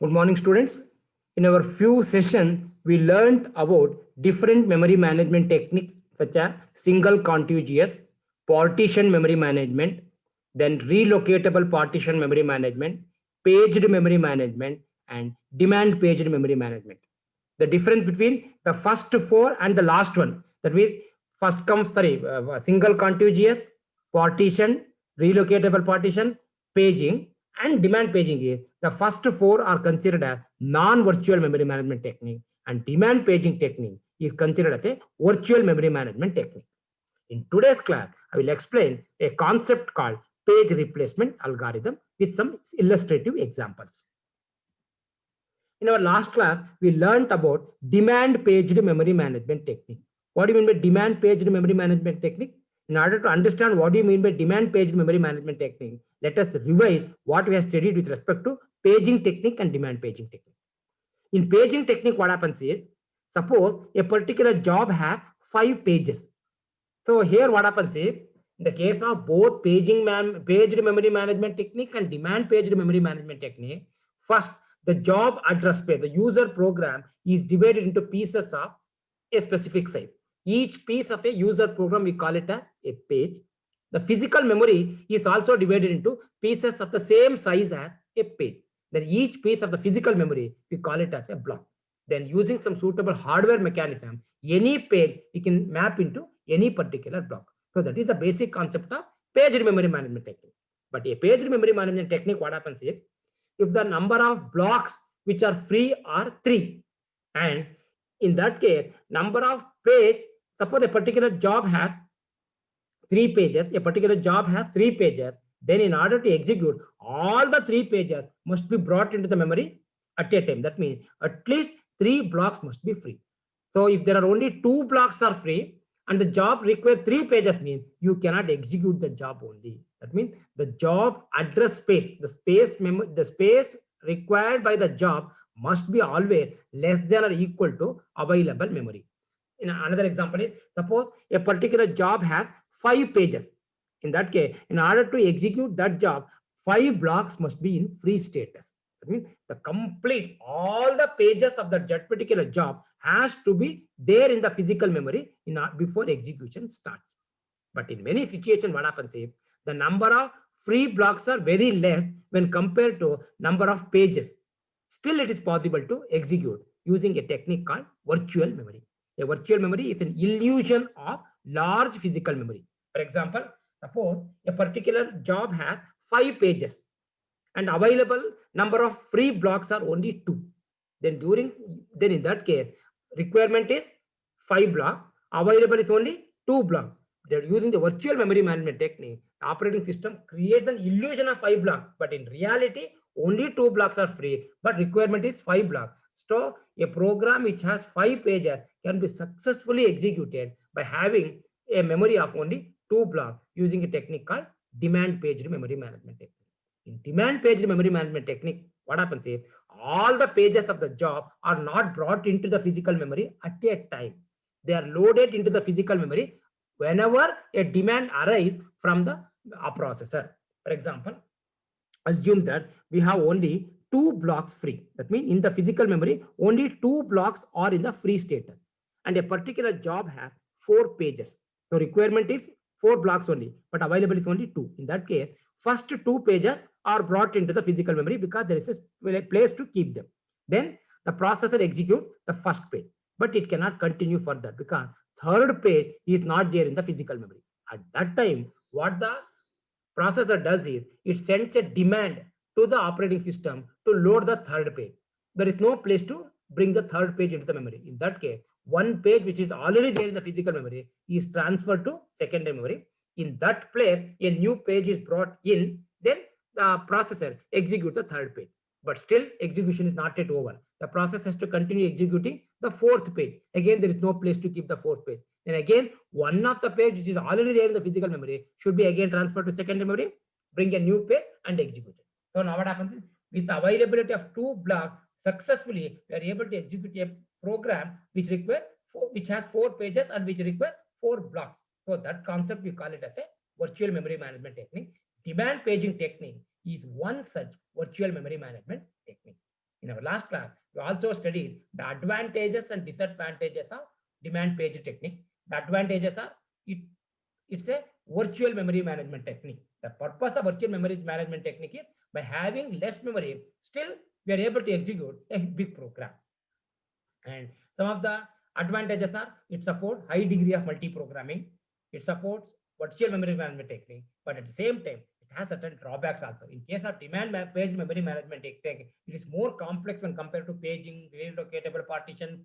Good morning, students. In our few sessions, we learned about different memory management techniques such as single contiguous, partition memory management, then relocatable partition memory management, paged memory management, and demand paged memory management. The difference between the first four and the last one, that means single contiguous, partition, relocatable partition, paging, and demand paging is the first four are considered as non-virtual memory management technique, and demand paging technique is considered as a virtual memory management technique. In today's class, I will explain a concept called page replacement algorithm with some illustrative examples. In our last class, we learned about demand paged memory management technique. What do you mean by demand paged memory management technique? In order to understand what do you mean by demand paged memory management technique, let us revise what we have studied with respect to paging technique and demand paging technique. In paging technique, what happens is, suppose a particular job has 5 pages. So here what happens is, in the case of both paged memory management technique and demand paged memory management technique, first the job address space, the user program is divided into pieces of a specific size. Each piece of a user program, we call it a page. The physical memory is also divided into pieces of the same size as a page. Then each piece of the physical memory, we call it as a block. Then using some suitable hardware mechanism, any page we can map into any particular block. So that is the basic concept of paged memory management technique. But a paged memory management technique, what happens is, if the number of blocks which are free are 3, and in that case, number of page, suppose a particular job has 3 pages, a particular job has 3 pages, then in order to execute, all the 3 pages must be brought into the memory at a time. That means at least 3 blocks must be free. So if there are only 2 blocks are free and the job requires 3 pages, means you cannot execute the job only. That means the job address space, the space required by the job must be always less than or equal to available memory. In another example is, suppose a particular job has 5 pages. In that case, in order to execute that job, 5 blocks must be in free status. That means the complete all the pages of that particular job has to be there in the physical memory before execution starts. But in many situations, what happens is, the number of free blocks are very less when compared to number of pages. Still, it is possible to execute using a technique called virtual memory. A virtual memory is an illusion of large physical memory. For example, suppose a particular job has 5 pages and available number of free blocks are only 2. Then in that case, requirement is 5 block, available is only 2 block. They're using the virtual memory management technique. The operating system creates an illusion of 5 block, but in reality, only 2 blocks are free, but requirement is 5 block. So a program which has 5 pages can be successfully executed by having a memory of only 2 blocks using a technique called demand paged memory management technique. In demand paged memory management technique, what happens is, all the pages of the job are not brought into the physical memory at a time. They are loaded into the physical memory whenever a demand arises from the processor. For example, assume that we have only 2 blocks free. That means in the physical memory, only 2 blocks are in the free status. And a particular job has 4 pages. So requirement is 4 blocks only, but available is only 2. In that case, first 2 pages are brought into the physical memory because there is a place to keep them. Then the processor execute the first page, but it cannot continue further because third page is not there in the physical memory. At that time, what the processor does is, it sends a demand to the operating system to load the third page. There is no place to bring the third page into the memory. In that case, one page which is already there in the physical memory is transferred to secondary memory. In that place, a new page is brought in, then the processor executes the third page. But still, execution is not yet over. The process has to continue executing the fourth page. Again, there is no place to keep the fourth page. Then again, one of the page which is already there in the physical memory should be again transferred to secondary memory, bring a new page and execute it. So now what happens is, with the availability of 2 blocks, successfully we are able to execute a program which has 4 pages and which require 4 blocks. So that concept we call it as a virtual memory management technique. Demand paging technique is one such virtual memory management technique. In In our last class, we also studied the advantages and disadvantages of demand page technique. The advantages are it's a virtual memory management technique. The purpose of virtual memory management technique is by having less memory, still we are able to execute a big program. And some of the advantages are it supports high degree of multi-programming, it supports virtual memory management technique, but at the same time, it has certain drawbacks also. In case of page memory management technique, it is more complex when compared to paging, relocatable partition,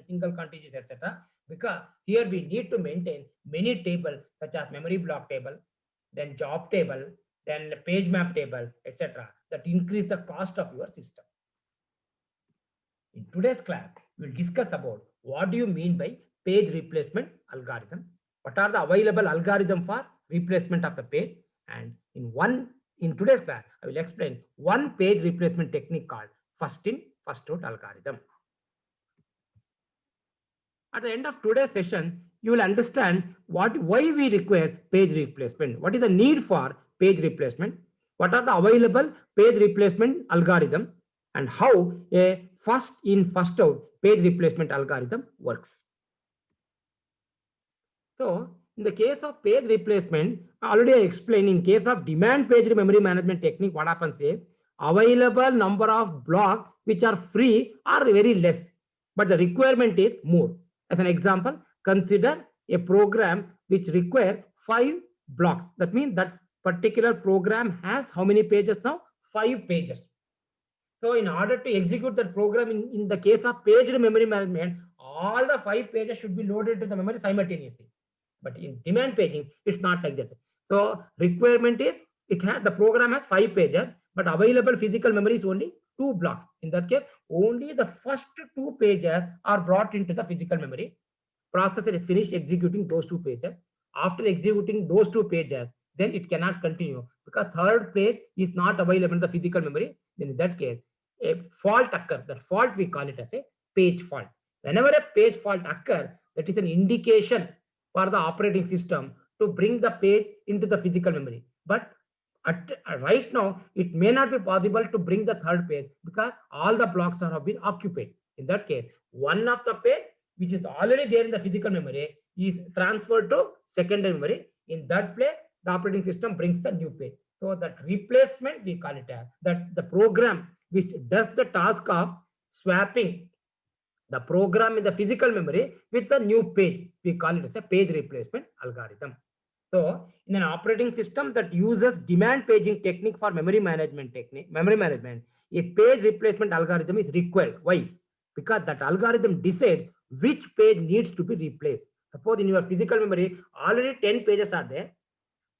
single contiguous, etc. Because here we need to maintain many tables such as memory block table, then job table, then page map table, etc. that increase the cost of your system. In today's class, we'll discuss about what do you mean by page replacement algorithm, what are the available algorithm for replacement of the page, and in today's class, I will explain one page replacement technique called first in, first out algorithm. At the end of today's session, you will understand why we require page replacement, what is the need for page replacement, what are the available page replacement algorithm, and how a first in, first out page replacement algorithm works. So, in the case of page replacement, already I explained in case of demand page memory management technique, what happens is available number of blocks which are free are very less, but the requirement is more. As an example, consider a program which require 5 blocks. That means that particular program has how many pages now? 5 pages. So in order to execute that program in the case of paged memory management, all the 5 pages should be loaded to the memory simultaneously. But in demand paging, it's not like that. So requirement is the program has 5 pages, but available physical memory is only 2 blocks. In that case, only the first 2 pages are brought into the physical memory. Processor is finished executing those 2 pages. After executing those 2 pages, then it cannot continue because third page is not available in the physical memory. Then in that case, a fault occurs. That fault we call it as a page fault. Whenever a page fault occurs, that is an indication for the operating system to bring the page into the physical memory. But right now, it may not be possible to bring the third page because all the blocks have been occupied. In that case, one of the page which is already there in the physical memory is transferred to secondary memory. In that place, the operating system brings the new page. So that replacement we call it as that the program which does the task of swapping the program in the physical memory with the new page. We call it as a page replacement algorithm. So in an operating system that uses demand paging technique for memory management, a page replacement algorithm is required. Why? Because that algorithm decides which page needs to be replaced. Suppose in your physical memory, already 10 pages are there.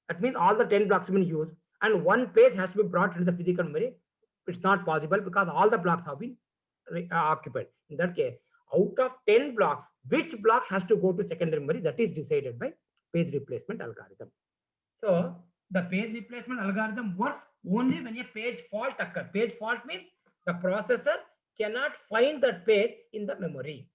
That means all the 10 blocks have been used and one page has to be brought into the physical memory. It's not possible because all the blocks have been occupied. In that case, out of 10 blocks, which block has to go to secondary memory, that is decided by page replacement algorithm. So the page replacement algorithm works only when a page fault occurs. Page fault means the processor cannot find that page in the memory.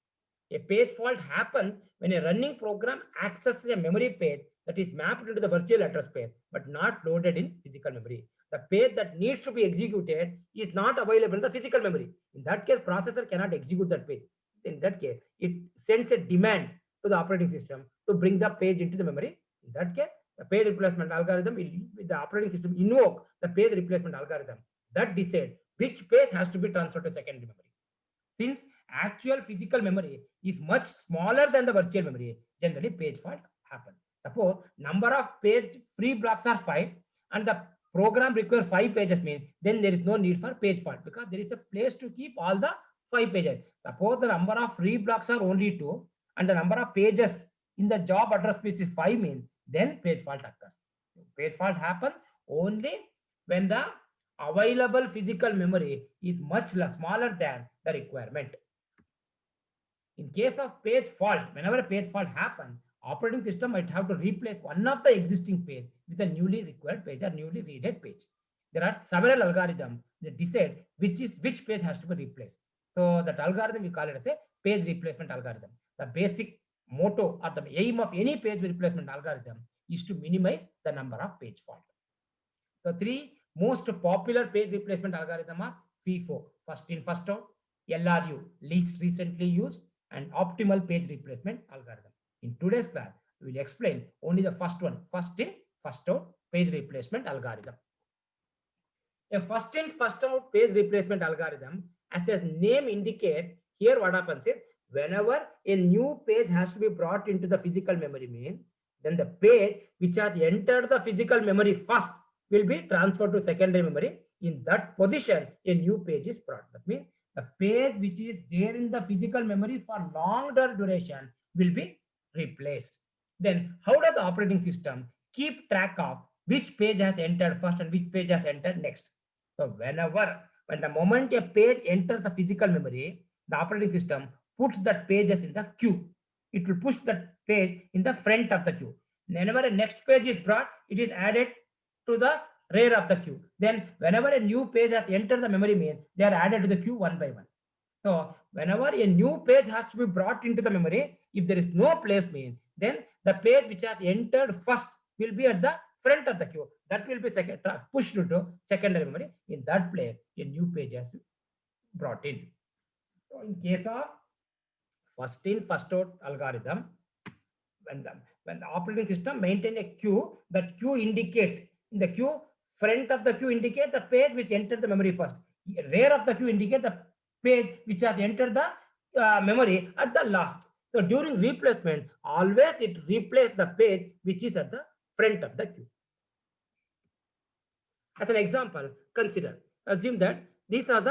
A page fault happens when a running program accesses a memory page that is mapped into the virtual address page but not loaded in physical memory. The page that needs to be executed is not available in the physical memory. In that case, processor cannot execute that page. In that case, it sends a demand to the operating system to bring the page into the memory. In that case, the page replacement algorithm will, the operating system invoke the page replacement algorithm that decides which page has to be transferred to secondary memory. Since actual physical memory is much smaller than the virtual memory, generally page fault happens. Suppose number of page free blocks are 5 and the program requires 5 pages, means then there is no need for page fault because there is a place to keep all the 5 pages. Suppose the number of free blocks are only 2 and the number of pages in the job address space is 5, means then page fault occurs. Page fault happens only when the available physical memory is much smaller than the requirement. In case of page fault, whenever a page fault happens, operating system might have to replace one of the existing page with a newly required page or newly read page. There are several algorithms that decide which page has to be replaced. So that algorithm we call it as a page replacement algorithm. The basic motto or the aim of any page replacement algorithm is to minimize the number of page fault. The 3 most popular page replacement algorithm are FIFO, first in, first out, LRU, least recently used, and optimal page replacement algorithm. In today's class, we will explain only the first one, first in, first out page replacement algorithm. A first in, first out page replacement algorithm, as its name indicate, here what happens is, whenever a new page has to be brought into the physical memory mean, then the page which has entered the physical memory first will be transferred to secondary memory. In that position, a new page is brought. That means the page which is there in the physical memory for longer duration will be replaced. Then how does the operating system keep track of which page has entered first and which page has entered next? So when the moment a page enters the physical memory, the operating system puts that pages in the queue. It will push that page in the front of the queue. Whenever a next page is brought, it is added to the rear of the queue. Then whenever a new page has entered the memory main, they are added to the queue one by one. So whenever a new page has to be brought into the memory, if there is no place main, then the page which has entered first will be at the front of the queue. That will be pushed to secondary memory. In that place, a new page has brought in. So in case of first in, first out algorithm, when the operating system maintain a queue, that queue indicate in the queue, front of the queue indicate the page which enters the memory first. Rear of the queue indicate the page which has entered the memory at the last. So during replacement, always it replaces the page which is at the front of the queue. As an example, assume that these are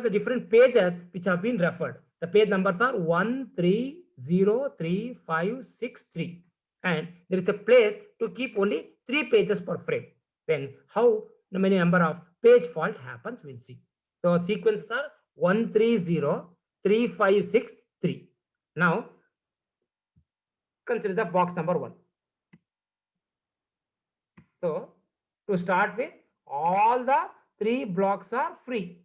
the different pages which have been referred. The page numbers are 1, 3, 0, 3, 5, 6, 3. And there is a place to keep only 3 pages per frame. Then how many number of page fault happens, we'll see. So sequences are 1, 3, 0, 3, 5, 6, 3. Now consider the box number 1. So to start with, all the 3 blocks are free.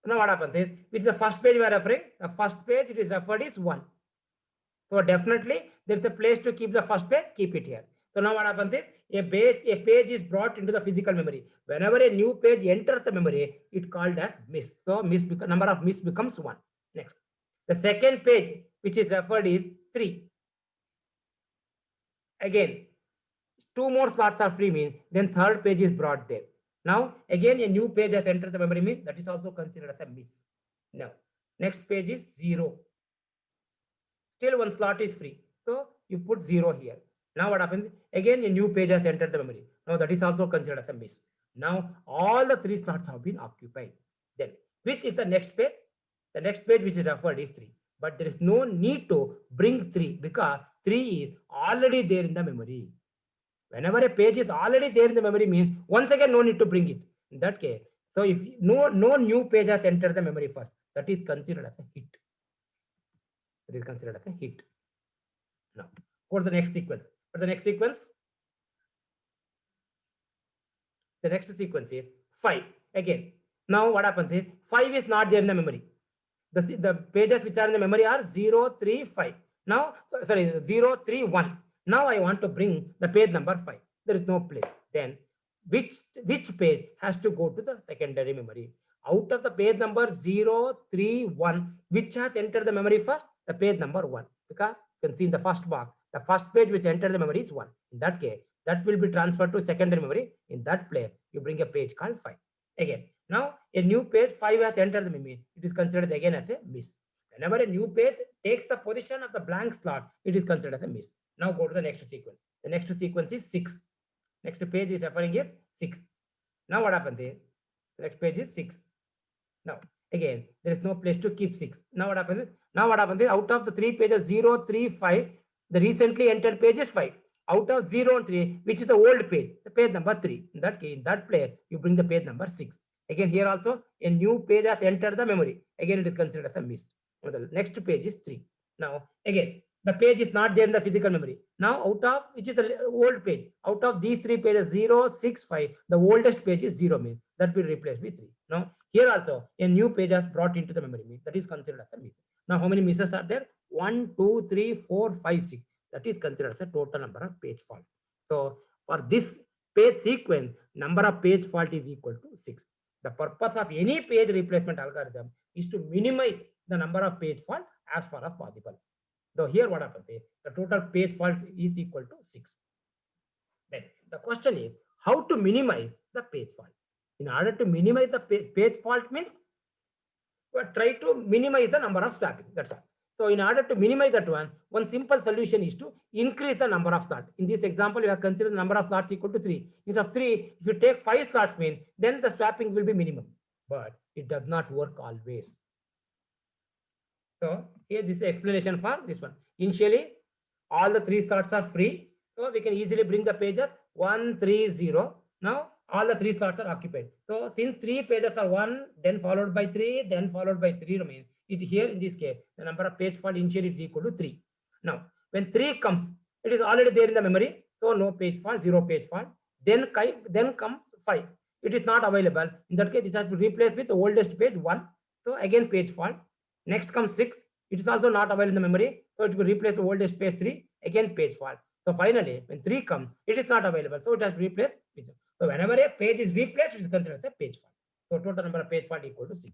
Now what happens is, which is the first page we are referring? The first page it is referred is 1. So definitely there is a place to keep the first page, keep it here. So now what happens is, a page is brought into the physical memory. Whenever a new page enters the memory, it called as miss. So number of miss becomes 1. Next, the second page which is referred is 3. Again, 2 more slots are free mean, then third page is brought there. Now again a new page has entered the memory mean, that is also considered as a miss. Now next page is 0. Still one slot is free. So you put 0 here. Now what happens? Again a new page has entered the memory. Now that is also considered as a miss. Now all the 3 slots have been occupied. Then which is the next page? The next page which is referred is 3. But there is no need to bring 3 because 3 is already there in the memory. Whenever a page is already there in the memory means, once again no need to bring it. In that case, so if no new page has entered the memory first, that is considered as a hit. It is considered as a hit. Now, go to the next sequence. For the next sequence, the next sequence is 5. Again, now what happens is 5 is not there in the memory. The pages which are in the memory are 0, 3, 5. Now, sorry, 0, 3, 1. Now I want to bring the page number 5. There is no place. Then which page has to go to the secondary memory? Out of the page number 0, 3, 1, which has entered the memory first? The page number 1. Because you can see in the first box, the first page which entered the memory is 1. In that case, that will be transferred to secondary memory. In that place, you bring a page called 5. Again, now a new page 5 has entered the memory. It is considered again as a miss. Whenever a new page takes the position of the blank slot, it is considered as a miss. Now go to the next sequence. The next sequence is 6. Next page is referring is 6. Now what happened there? The next page is 6. Now again, there is no place to keep 6. Now what happens? Now what happens is, out of the 3 pages 0, 3, 5, the recently entered page is 5. Out of 0 and 3, which is the old page, the page number 3. In that case, in that place, you bring the page number 6. Again, here also a new page has entered the memory. Again, it is considered as a miss. The next page is 3. Now again, the page is not there in the physical memory. Now out of, which is the old page, out of these 3 pages 0, 6, 5, the oldest page is 0 means that will replace with 3. Now here also a new page has brought into the memory means that is considered as a miss. Now how many misses are there? 1, 2, 3, 4, 5, 6. That is considered as a total number of page fault. So for this page sequence, number of page fault is equal to 6. The purpose of any page replacement algorithm is to minimize the number of page fault as far as possible. So here what happens is the total page fault is equal to 6. Then the question is how to minimize the page fault. In order to minimize the page fault means we try to minimize the number of swapping. That's all. So in order to minimize that one simple solution is to increase the number of slots. In this example, we have considered the number of slots equal to 3. Instead of 3, if you take 5 slots, then the swapping will be minimum. But it does not work always. So here this is the explanation for this one. Initially, all the 3 slots are free. So we can easily bring the page up 1, 3, 0. Now all the 3 slots are occupied. So since 3 pages are 1, then followed by 3, then followed by 3 remain. It here in this case, the number of page fault initially is equal to 3. Now, when 3 comes, it is already there in the memory. So no page fault, 0 page fault. Then comes 5. It is not available. In that case, it has to be replaced with the oldest page 1. So again page fault. Next comes 6. It is also not available in the memory. So it will replace the oldest page 3. Again page fault. So finally, when 3 comes, it is not available. So it has to be replaced. So whenever a page is replaced, it is considered as a page fault. So total number of page fault equal to 6.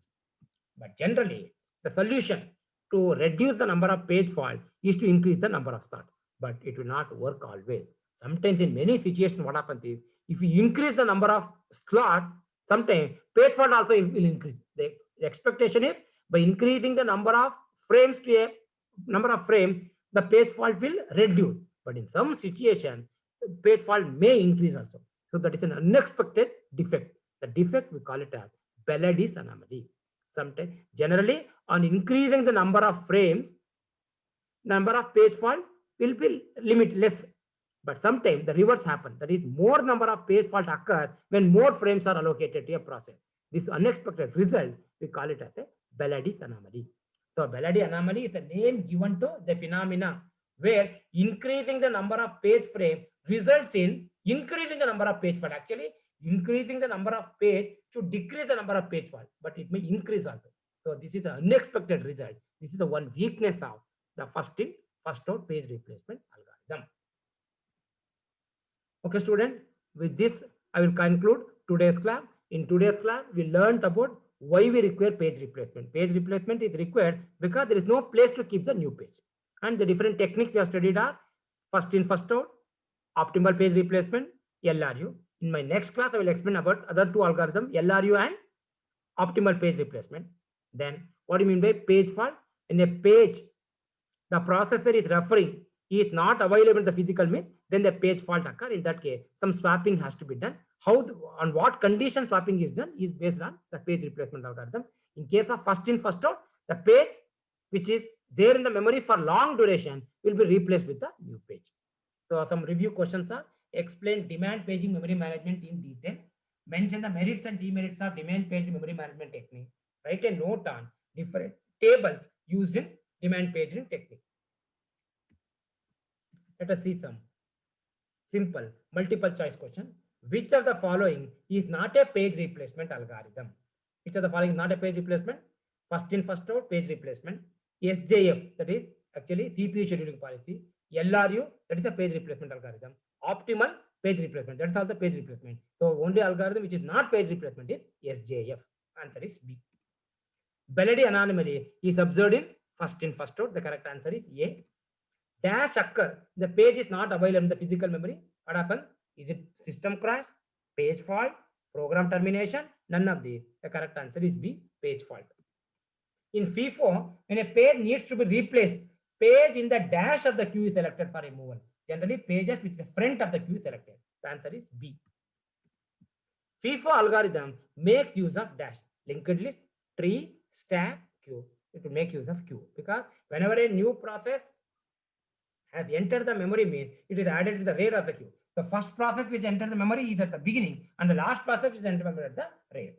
But generally, the solution to reduce the number of page fault is to increase the number of slots. But it will not work always. Sometimes in many situations, what happens is, if you increase the number of slots, sometimes page fault also will increase. The expectation is by increasing the number of frames to a number of frames, the page fault will reduce. But in some situation, page fault may increase also. So that is an unexpected defect. The defect we call it as Belady's anomaly. Sometimes, generally, on increasing the number of frames, number of page fault will be limitless. But sometimes the reverse happens. That is, more number of page fault occur when more frames are allocated to a process. This unexpected result, we call it as a Belady's anomaly. So Belady anomaly is a name given to the phenomena where increasing the number of page frame results in increasing the number of page fault. Actually, increasing the number of page should decrease the number of page fault, but it may increase also. So this is an unexpected result. This is the one weakness of the first in, first out page replacement algorithm. Okay, student, with this, I will conclude today's class. In today's class, we learned about why we require page replacement. Page replacement is required because there is no place to keep the new page. And the different techniques we have studied are first in, first out, optimal page replacement, LRU. In my next class, I will explain about other two algorithms, LRU and optimal page replacement. Then, what do you mean by page fault? In a page, the processor is referring is not available in the physical mean, then the page fault occur. In that case, some swapping has to be done. How, on what condition swapping is done is based on the page replacement algorithm. In case of first in, first out, the page which is there in the memory for long duration will be replaced with the new page. So some review questions are: explain demand paging memory management in detail, mention the merits and demerits of demand page memory management technique, write a note on different tables used in demand paging technique. Let us see some simple multiple choice question. Which of the following is not a page replacement algorithm? Which of the following is not a page replacement? First in, first out page replacement. SJF, that is actually CPU scheduling policy. LRU, that is a page replacement algorithm. Optimal page replacement, that's also page replacement. So only algorithm which is not page replacement is SJF. Answer is B. Belady anomaly is observed in, first out. The correct answer is A. Dash occur, the page is not available in the physical memory. What happened? Is it system crash, page fault, program termination? None of these. The correct answer is B, page fault. In FIFO, when a page needs to be replaced, page in the dash of the queue is selected for removal. Generally, pages with the front of the queue is selected. The answer is B. FIFO algorithm makes use of dash, linked list, tree, stack, queue. It will make use of queue because whenever a new process has entered the memory mean, it is added to the rear of the queue. The first process which entered the memory is at the beginning and the last process is entered the memory at the rear.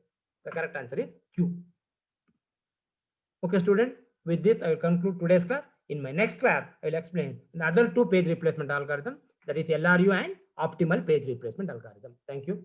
The correct answer is Q. Okay, student, with this I will conclude today's class. In my next class, I will explain another two page replacement algorithm, that is LRU and optimal page replacement algorithm. Thank you.